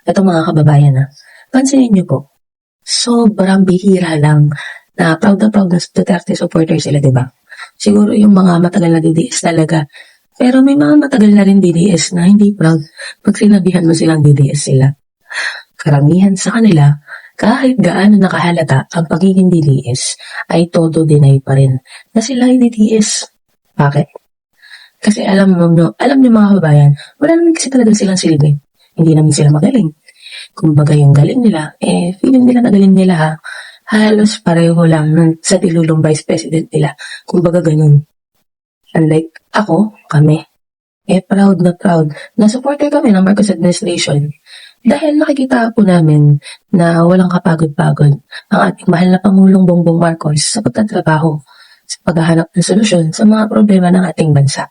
Eto mga kababayan pansinin niyo po, sobrang bihira lang na proud na Duterte supporter sila, 'di ba? Siguro yung mga matagal na DDS talaga. Pero may mga matagal na rin DDS na hindi proud 'pag sinabihan mo silang DDS sila. Karamihan sa kanila, kahit gaano nakahalata ang pagiging DDS, ay todo deny pa rin na sila ay DDS. Bakit? Kasi alam niyo mga kababayan, wala naman kasi talaga silang silbi. Hindi naman sila magaling. Kumbaga yung galing nila, feeling nila na galing nila halos pareho lang sa dilulong vice president nila. Kumbaga ganun. Unlike kami, proud na supporter kami ng Marcos administration. Dahil nakikita po namin na walang kapagod-pagod ang ating mahal na Pangulong Bongbong Marcos sa pagtatrabaho sa paghahanap ng solusyon sa mga problema ng ating bansa.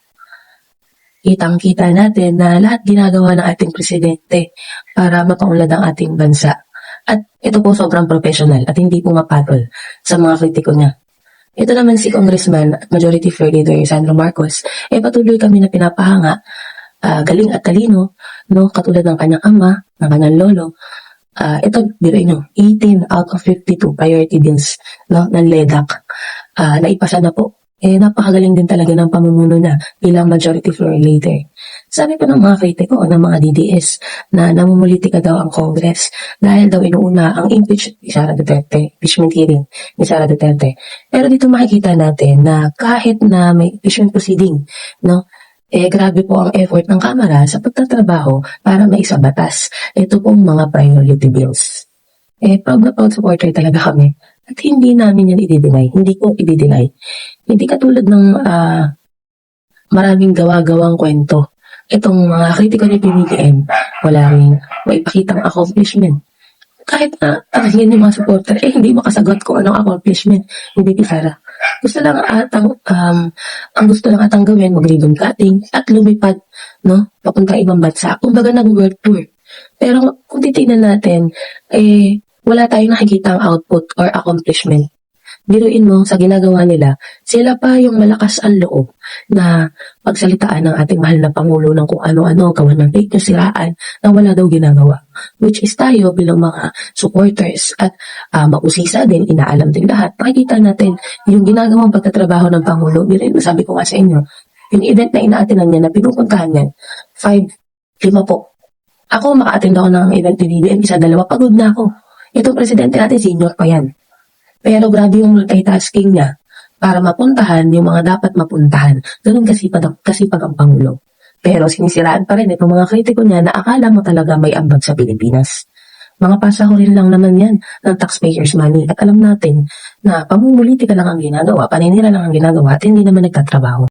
Kitang-kita natin na lahat ginagawa ng ating presidente para mapaunlad ang ating bansa. At ito po sobrang professional at hindi po mapatol sa mga kritiko niya. Ito naman si Congressman at Majority Floor Leader Sandro Marcos, patuloy kami na pinapahanga, galing at talino, no, katulad ng kanyang ama, ng kanyang lolo. Ito, biruin nyo, 18 out of 52 priority bills, no, ng LEDAC, naipasa na po. Napakagaling din talaga ng pamumuno na bilang majority floor leader. Sabi pa ng mga kritiko o ng mga DDS na namumulitika daw ang Congress dahil daw inuuna ang impeachment hearing ni Sara Duterte. Pero dito makikita natin na kahit na may impeachment proceeding, no, grabe po ang effort ng Kamara sa pagtatrabaho para maisabatas ito pong mga priority bills. Proud na proud supporter talaga kami. At hindi namin yan i-deny. Hindi ko i-deny. Hindi katulad ng maraming gawa-gawang kwento. Itong mga kritiko ni PBBM, wala rin maipakitang accomplishment. Kahit na yan yung mga supporter, hindi makasagot kung anong accomplishment. Hindi Sara. Gusto lang ang gusto lang atang gawin, mag-ribbon cutting at lumipad, no, papunta ibang bansa. Kumbaga nag-world tour. Pero kung titignan natin, wala tayong nakikitang output or accomplishment. Biruin mo, sa ginagawa nila, sila pa yung malakas ang loob na pagsalitaan ng ating mahal na Pangulo ng kung ano-ano, gawa ng fake news, siraan, na wala daw ginagawa. Which is tayo bilang mga supporters at mausisa din, inaalam din lahat. Makikita natin yung ginagawang pagtatrabaho ng Pangulo. Biruin mo, sabi ko nga sa inyo, yung event na inaatinan niya, na pinupuntahan niya, 5 po. Ako, maka-attend ako ng event ni BBM, 1, 2, pagod na ako. Itong presidente natin, senior pa yan. Pero grabe yung multitasking niya para mapuntahan yung mga dapat mapuntahan. Ganun kasipag ang Pangulo. Pero sinisiraan pa rin itong mga kritiko niya na akala mo talaga may ambag sa Pilipinas. Mga pasahurin lang naman yan ng taxpayers' money. At alam natin na pamumulitika lang ang ginagawa, paninira lang ang ginagawa at hindi naman nagtatrabaho.